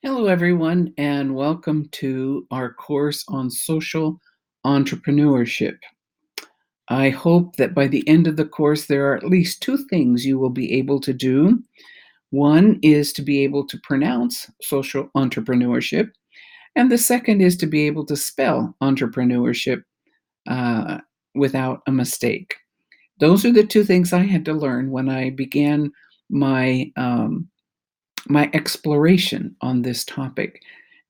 Hello, everyone, and welcome to our course on social entrepreneurship. I hope that by the end of the course, there are at least two things you will be able to do. One is to be able to pronounce social entrepreneurship, and the second is to be able to spell entrepreneurship uh, without a mistake. Those are the two things I had to learn when I began my my exploration on this topic.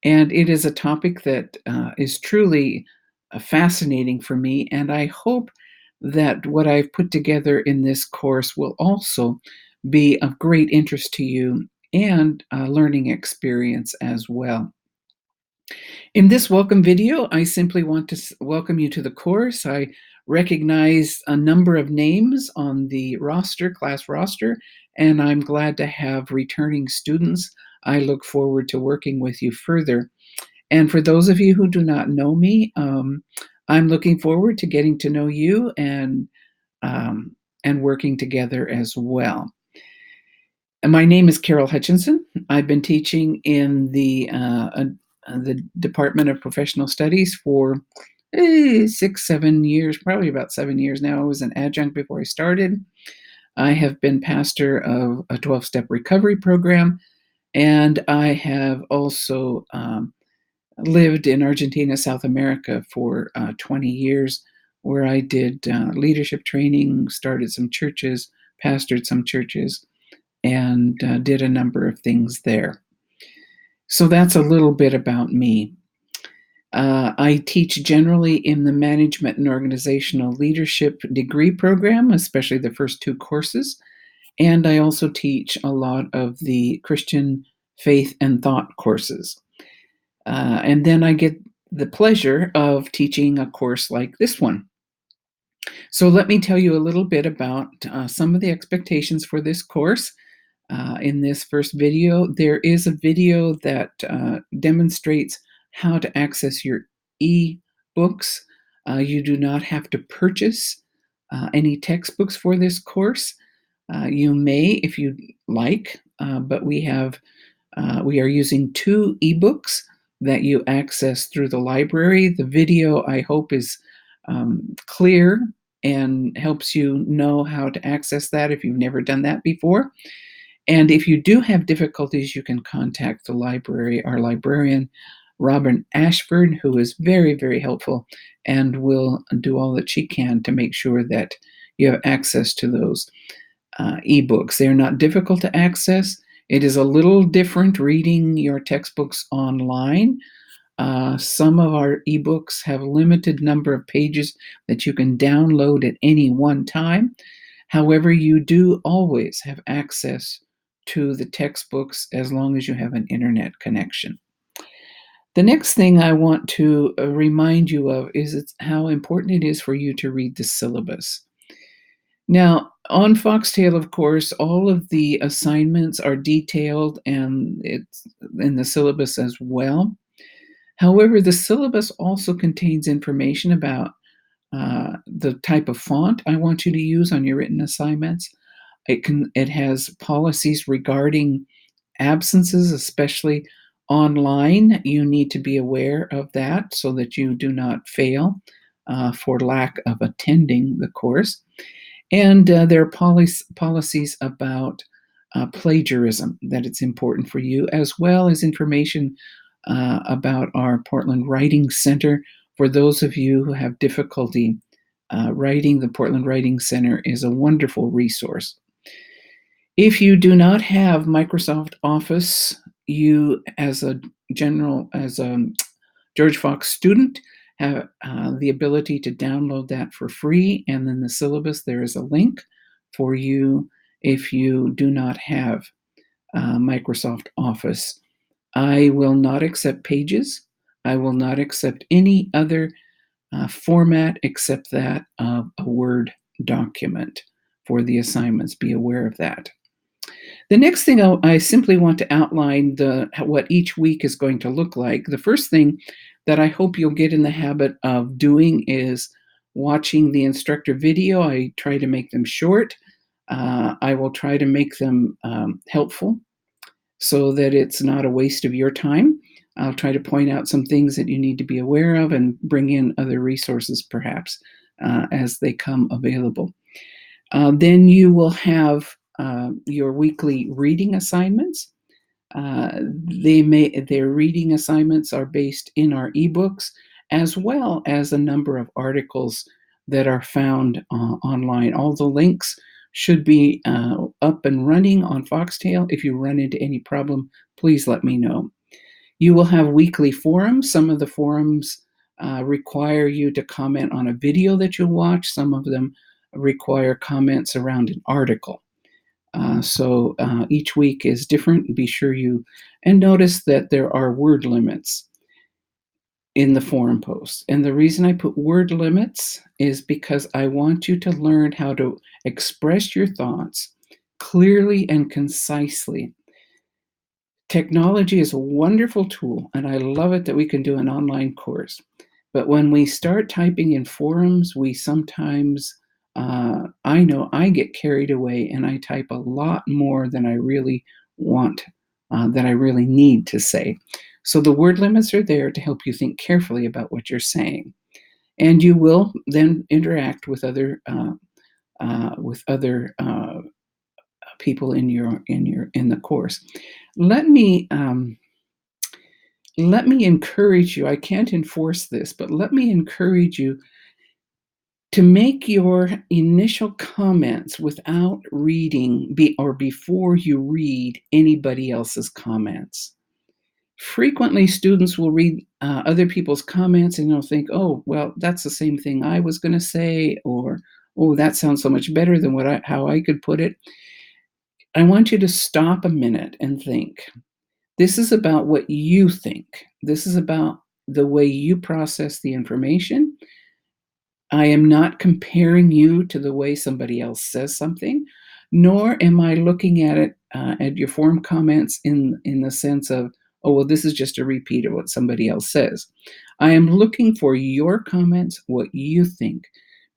And it is a topic that is truly fascinating for me. And I hope that what I've put together in this course will also be of great interest to you and a learning experience as well. In this welcome video, I simply want to welcome you to the course. I recognize a number of names on the class roster, and I'm glad to have returning students. I look forward to working with you further. And for those of you who do not know me, I'm looking forward to getting to know you um, and working together as well. And my name is Carol Hutchinson. I've been teaching in the Department of Professional Studies for 6, 7 years, probably about 7 years now. I was an adjunct before I started. I have been pastor of a 12-step recovery program, and I have also lived in Argentina, South America for 20 years, where I did leadership training, started some churches, pastored some churches, and did a number of things there. So that's a little bit about me. I teach generally in the Management and Organizational Leadership degree program, especially the first two courses. And I also teach a lot of the Christian faith and thought courses. And then I get the pleasure of teaching a course like this one. So let me tell you a little bit about some of the expectations for this course. In this first video, there is a video that demonstrates how to access your e-books. You do not have to purchase any textbooks for this course. You may, if you like, but we are using two ebooks that you access through the library. The video, I hope, is clear and helps you know how to access that if you've never done that before. And if you do have difficulties, you can contact the library, our librarian, Robin Ashford, who is very, very helpful and will do all that she can to make sure that you have access to those ebooks. They are not difficult to access. It is a little different reading your textbooks online. Some of our ebooks have a limited number of pages that you can download at any one time. However, you do always have access to the textbooks as long as you have an internet connection. The next thing I want to remind you of is how important it is for you to read the syllabus. Now, on Foxtail, of course, all of the assignments are detailed and it's in the syllabus as well. However, the syllabus also contains information about the type of font I want you to use on your written assignments. It has policies regarding absences, especially online. You need to be aware of that so that you do not fail for lack of attending the course. And there are policies about plagiarism that it's important for you, as well as information about our Portland Writing Center. For those of you who have difficulty writing, the Portland Writing Center is a wonderful resource. If you do not have Microsoft Office, you as a George Fox student have the ability to download that for free. And then the syllabus, there is a link for you if you do not have Microsoft Office. I will not accept Pages. I will not accept any other format except that of a Word document for the assignments. Be aware of that. The next thing I simply want to outline what each week is going to look like. The first thing that I hope you'll get in the habit of doing is watching the instructor video. I try to make them short. I will try to make them helpful so that it's not a waste of your time. I'll try to point out some things that you need to be aware of and bring in other resources perhaps as they come available. Then you will have your weekly reading assignments. Their reading assignments are based in our ebooks, as well as a number of articles that are found online. All the links should be up and running on Foxtail. If you run into any problem, please let me know. You will have weekly forums. Some of the forums require you to comment on a video that you watch. Some of them require comments around an article. So each week is different. Be sure and notice that there are word limits in the forum posts. And the reason I put word limits is because I want you to learn how to express your thoughts clearly and concisely. Technology is a wonderful tool, and I love it that we can do an online course. But when we start typing in forums, we sometimes, I know I get carried away and I type a lot more than I really want, that I really need to say. So the word limits are there to help you think carefully about what you're saying. And you will then interact with other people in the course. Let me encourage you. I can't enforce this, but let me encourage you to make your initial comments without reading or before you read anybody else's comments. Frequently, students will read other people's comments and they'll think, oh, well, that's the same thing I was going to say, or, oh, that sounds so much better than how I could put it. I want you to stop a minute and think. This is about what you think. This is about the way you process the information. I am not comparing you to the way somebody else says something, nor am I looking at it at your forum comments in the sense of, oh, well, this is just a repeat of what somebody else says. I am looking for your comments, what you think.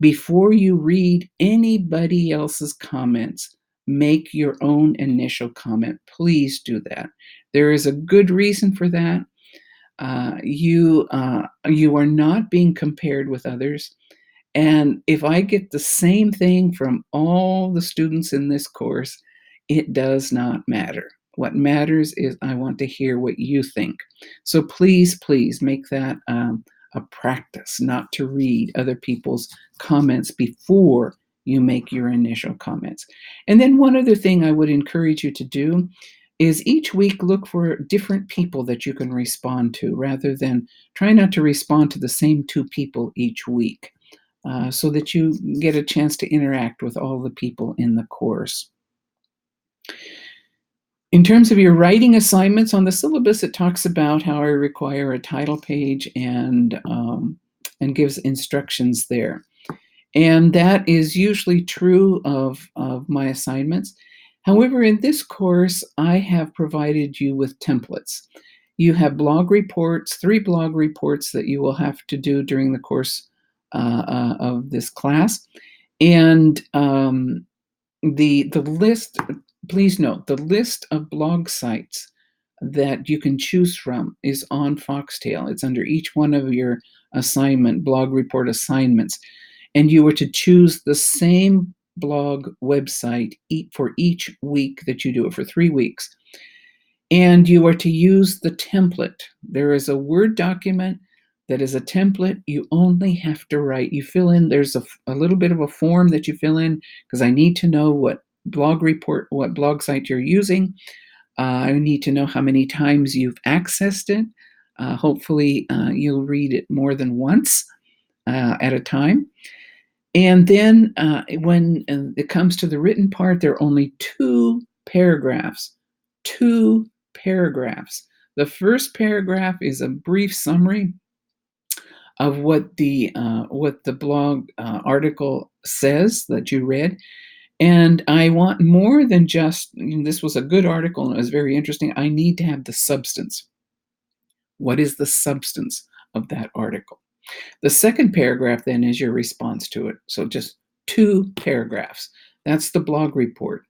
Before you read anybody else's comments, make your own initial comment. Please do that. There is a good reason for that. You are not being compared with others. And if I get the same thing from all the students in this course, it does not matter. What matters is I want to hear what you think. So please, please make that a practice, not to read other people's comments before you make your initial comments. And then one other thing I would encourage you to do is each week look for different people that you can respond to rather than try not to respond to the same two people each week. So that you get a chance to interact with all the people in the course. In terms of your writing assignments on the syllabus, it talks about how I require a title page and gives instructions there. And that is usually true of my assignments. However, in this course, I have provided you with templates. You have blog reports, 3 blog reports that you will have to do during the course of this class. And the list, please note, the list of blog sites that you can choose from is on Foxtail. It's under each one of your blog report assignments. And you are to choose the same blog website for each week that you do it for 3 weeks. And you are to use the template. There is a Word document that is a template. You only have to write. You fill in, there's a little bit of a form that you fill in because I need to know what blog site you're using. I need to know how many times you've accessed it. Hopefully, you'll read it more than once at a time. And then when it comes to the written part, there are only 2 paragraphs. 2 paragraphs. The first paragraph is a brief summary of what the blog article says that you read. And I want more than just, this was a good article and it was very interesting. I need to have the substance. What is the substance of that article? The second paragraph then is your response to it. So just 2 paragraphs. That's the blog report.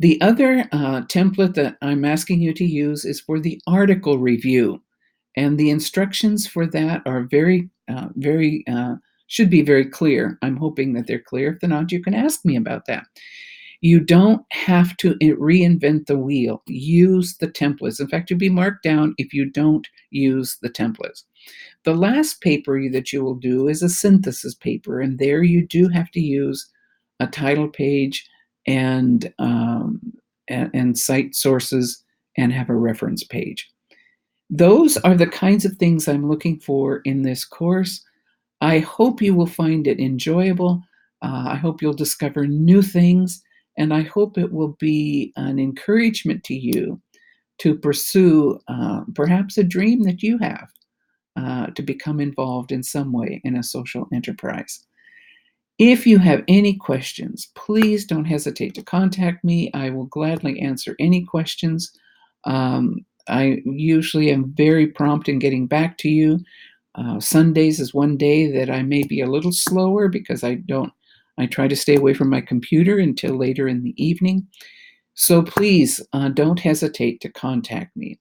The other template that I'm asking you to use is for the article review. And the instructions for that are should be very clear. I'm hoping that they're clear. If they're not, you can ask me about that. You don't have to reinvent the wheel. Use the templates. In fact, you'll be marked down if you don't use the templates. The last paper that you will do is a synthesis paper, and there you do have to use a title page and cite sources and have a reference page. Those are the kinds of things I'm looking for in this course. I hope you will find it enjoyable. I hope you'll discover new things, and I hope it will be an encouragement to you to pursue perhaps a dream that you have to become involved in some way in a social enterprise. If you have any questions, please don't hesitate to contact me. I will gladly answer any questions. I usually am very prompt in getting back to you. Sundays is one day that I may be a little slower because I try to stay away from my computer until later in the evening. So please don't hesitate to contact me.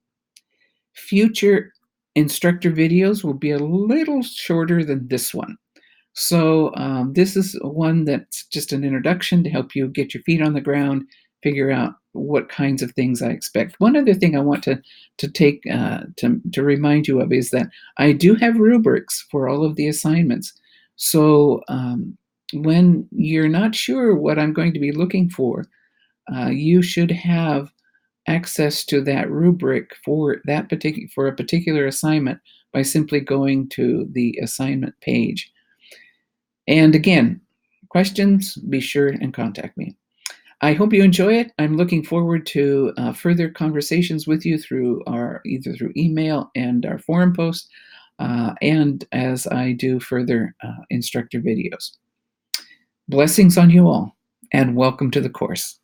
Future instructor videos will be a little shorter than this one. So this is one that's just an introduction to help you get your feet on the ground, figure out what kinds of things I expect. One other thing I want to remind you of is that I do have rubrics for all of the assignments. So when you're not sure what I'm going to be looking for, you should have access to that rubric for a particular assignment by simply going to the assignment page. And again, questions, be sure and contact me. I hope you enjoy it. I'm looking forward to further conversations with you either through email and our forum post, and as I do further instructor videos. Blessings on you all, and welcome to the course.